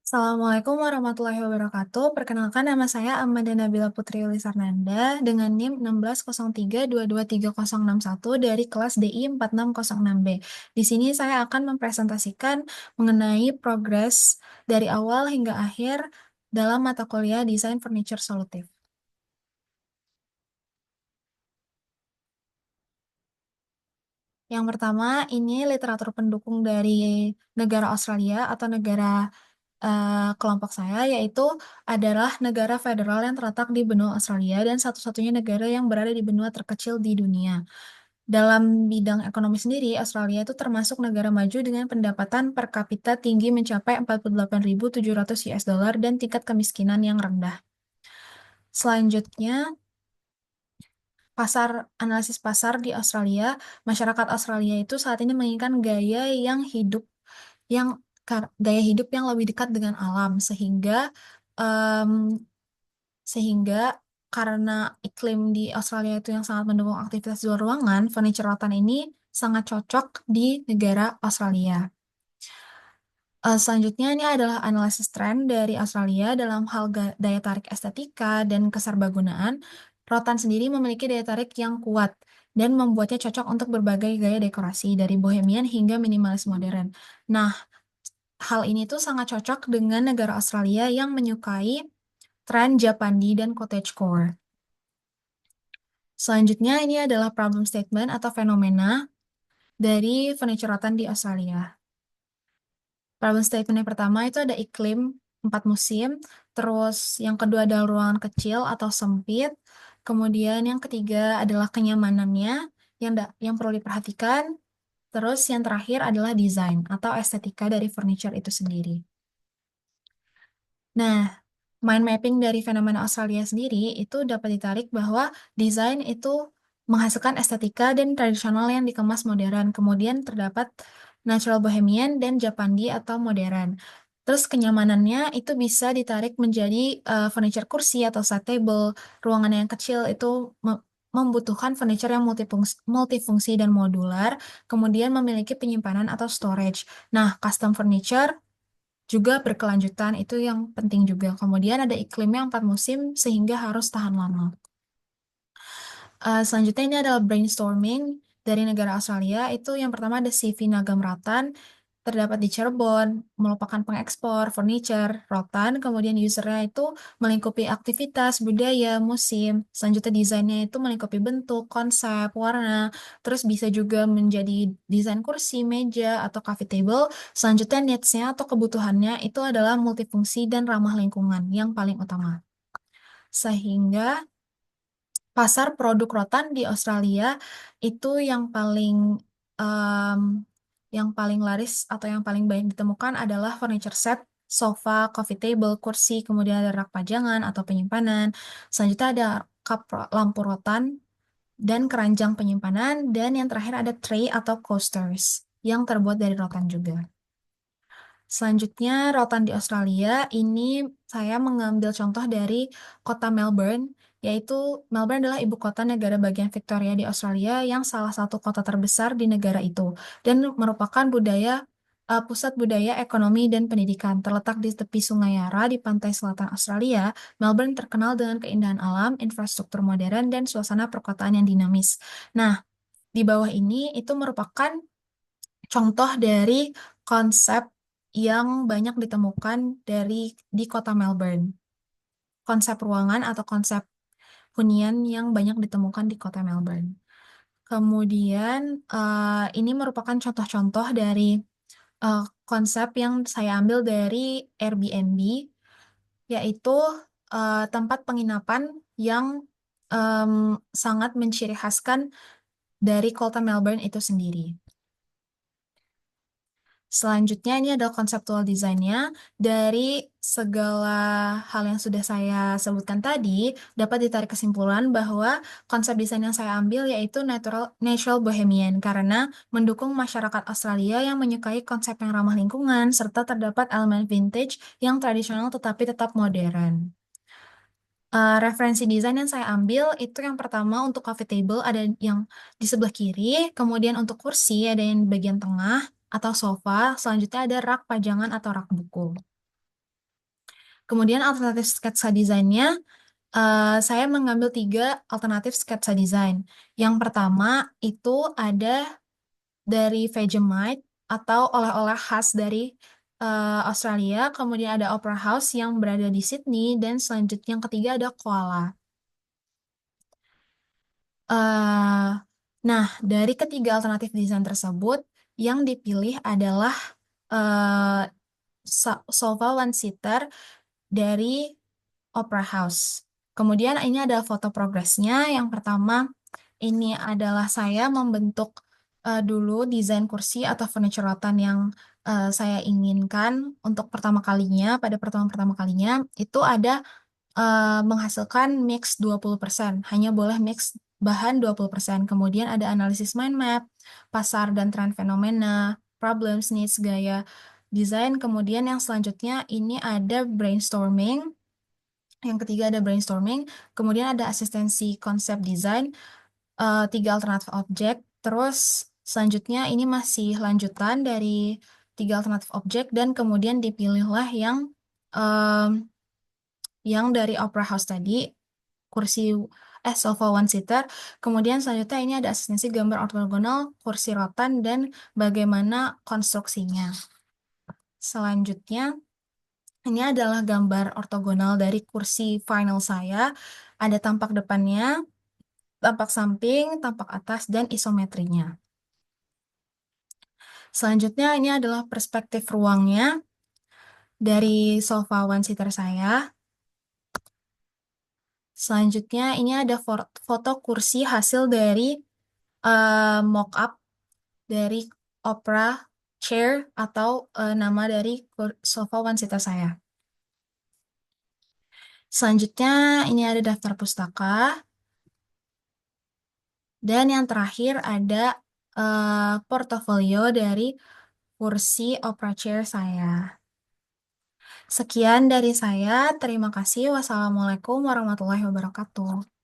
Assalamualaikum warahmatullahi wabarakatuh. Perkenalkan nama saya Amanda Nabila Putri Ulisarnanda dengan NIM 1603223061 dari kelas DI 4606B. Di sini saya akan mempresentasikan mengenai progres dari awal hingga akhir dalam mata kuliah Desain Furniture Solutif. Yang pertama, ini literatur pendukung dari negara Australia atau negara kelompok saya, yaitu adalah negara federal yang terletak di benua Australia dan satu-satunya negara yang berada di benua terkecil di dunia. Dalam bidang ekonomi sendiri, Australia itu termasuk negara maju dengan pendapatan per kapita tinggi mencapai 48.700 US dollar dan tingkat kemiskinan yang rendah. Selanjutnya, analisis pasar di Australia, masyarakat Australia itu saat ini menginginkan yang gaya hidup yang lebih dekat dengan alam em, sehingga karena iklim di Australia itu yang sangat mendukung aktivitas di luar ruangan, furniture rotan ini sangat cocok di negara Australia. Selanjutnya ini adalah analisis tren dari Australia dalam hal daya tarik estetika dan keserbagunaan. Rotan sendiri memiliki daya tarik yang kuat dan membuatnya cocok untuk berbagai gaya dekorasi dari bohemian hingga minimalis modern. Nah, hal ini tuh sangat cocok dengan negara Australia yang menyukai tren Japandi dan cottagecore. Selanjutnya ini adalah problem statement atau fenomena dari furniture rotan di Australia. Problem statement yang pertama itu ada iklim 4 musim, terus yang kedua adalah ruangan kecil atau sempit, kemudian yang ketiga adalah kenyamanannya yang perlu diperhatikan, terus yang terakhir adalah desain atau estetika dari furniture itu sendiri. Nah, mind mapping dari fenomena Australia sendiri itu dapat ditarik bahwa desain itu menghasilkan estetika dan tradisional yang dikemas modern. Kemudian terdapat natural bohemian dan Japandi atau modern. Terus kenyamanannya itu bisa ditarik menjadi furniture kursi atau side table. Ruangan yang kecil itu membutuhkan furniture yang multifungsi dan modular, kemudian memiliki penyimpanan atau storage. Nah, custom furniture juga berkelanjutan, itu yang penting juga. Kemudian ada iklimnya 4 musim sehingga harus tahan lama. Selanjutnya ini adalah brainstorming dari negara Australia. Itu yang pertama ada CV Nagam Ratan, terdapat di Cirebon, merupakan pengekspor furniture, rotan, kemudian usernya itu melingkupi aktivitas, budaya, musim. Selanjutnya desainnya itu melingkupi bentuk, konsep, warna, terus bisa juga menjadi desain kursi, meja, atau coffee table. Selanjutnya needs-nya atau kebutuhannya itu adalah multifungsi dan ramah lingkungan yang paling utama. Sehingga pasar produk rotan di Australia itu em, yang paling laris atau yang paling banyak ditemukan adalah furniture set, sofa, coffee table, kursi, kemudian ada rak pajangan atau penyimpanan. Selanjutnya ada lampu rotan dan keranjang penyimpanan, dan yang terakhir ada tray atau coasters yang terbuat dari rotan juga. Selanjutnya, rotan di Australia, ini saya mengambil contoh dari kota Melbourne, yaitu Melbourne adalah ibu kota negara bagian Victoria di Australia yang salah satu kota terbesar di negara itu, dan merupakan pusat budaya, ekonomi, dan pendidikan. Terletak di tepi Sungai Yara di pantai selatan Australia, Melbourne terkenal dengan keindahan alam, infrastruktur modern, dan suasana perkotaan yang dinamis. Nah, di bawah ini itu merupakan contoh dari konsep yang banyak ditemukan di kota Melbourne. Konsep ruangan atau konsep hunian yang banyak ditemukan di kota Melbourne. Kemudian, ini merupakan contoh-contoh dari eh, konsep yang saya ambil dari Airbnb, yaitu tempat penginapan yang em, sangat menciri khaskan dari kota Melbourne itu sendiri. Selanjutnya ini adalah konseptual desainnya. Dari segala hal yang sudah saya sebutkan tadi, dapat ditarik kesimpulan bahwa konsep desain yang saya ambil yaitu natural bohemian karena mendukung masyarakat Australia yang menyukai konsep yang ramah lingkungan serta terdapat elemen vintage yang tradisional tetapi tetap modern. Referensi desain yang saya ambil itu yang pertama untuk coffee table ada yang di sebelah kiri, kemudian untuk kursi ada yang di bagian tengah atau sofa, selanjutnya ada rak pajangan atau rak buku. Kemudian alternatif sketsa desainnya, saya mengambil 3 alternatif sketsa desain. Yang pertama itu ada dari Vegemite atau oleh-oleh khas dari Australia. Kemudian ada Opera House yang berada di Sydney. Dan selanjutnya yang ketiga ada Koala. Eh, nah, dari ketiga alternatif desain tersebut, yang dipilih adalah eh, sofa one seater dari Opera House. Kemudian ini ada foto progresnya. Yang pertama, ini adalah saya membentuk dulu desain kursi atau furniture rotan yang saya inginkan untuk pertama kalinya. Pada pertemuan pertama kalinya, itu ada menghasilkan mix 20%. Hanya boleh mix bahan 20%. Kemudian ada analisis mind map, pasar dan tren fenomena, problems, needs, gaya, desain. Kemudian yang selanjutnya ini ada brainstorming. Yang ketiga ada brainstorming. Kemudian ada asistensi konsep desain, 3 alternatif objek. Terus selanjutnya ini masih lanjutan dari 3 alternatif objek dan kemudian dipilihlah yang dari Opera House tadi, kursi sofa one seater. Kemudian selanjutnya ini ada asistensi gambar ortogonal, kursi rotan, dan bagaimana konstruksinya. Selanjutnya, ini adalah gambar ortogonal dari kursi final saya. Ada tampak depannya, tampak samping, tampak atas, dan isometrinya. Selanjutnya, ini adalah perspektif ruangnya dari sofa one seater saya. Selanjutnya, ini ada foto kursi hasil dari mock-up dari Opera Chair atau nama dari sofa one seater saya. Selanjutnya, ini ada daftar pustaka. Dan yang terakhir ada portofolio dari kursi Opera Chair saya. Sekian dari saya. Terima kasih. Wassalamualaikum warahmatullahi wabarakatuh.